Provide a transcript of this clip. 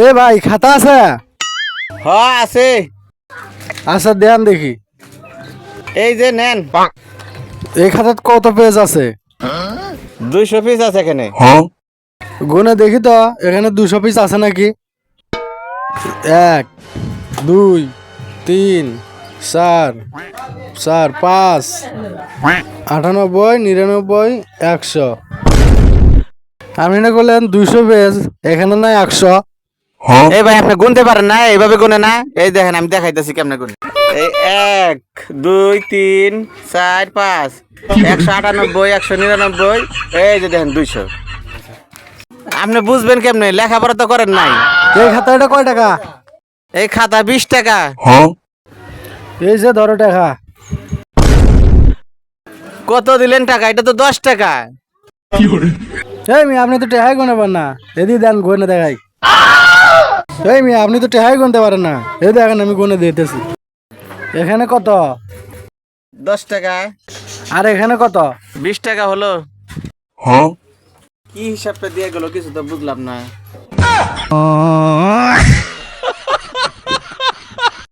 এ ভাই খাতা আছে? হ্যাঁ আছে। আচ্ছা দেন দেখি। এই যে নেন। এই খাতাত কত পেজ আছে? 200 পিস আছে এখানে। গুনে দেখি তো এখানে 200 পিস আছে নাকি। 1 2 3 4 4 5 98 99 100। আপনি না করলেন 200 পেজ, এখানে নাই 100। এই ভাই আপনি গুনতে পারেন না, এইভাবে গুনে না। এই দেখেন আমি দেখাইতেছি কেমনে গুনে। এই 1 2 3 4 5 198 199, এই যে দেখেন 200। আপনি বুঝবেন কেমনে? লেখাপড়া তো করেন নাই। এই খাতা এটা কয় টাকা? এই খাতা 20 টাকা। এই যে ধরো টাকা। কত দিলেন টাকা? এটা তো 10 টাকা। এই মিয়া আপনি তো টেহাই গুনে পারেন না, এদি দেন গুনে দেখাই। এই মিয়া আপনি তো টেহাই গুনতে পারেন না, এই দেখেন আমি গুনে দিতেছি। এখানে কত? 10 টাকা। আর এখানে কত? 20 টাকা হলো। কি হিসাবটা দিয়ে গেল কিছু তো বুঝলাম না।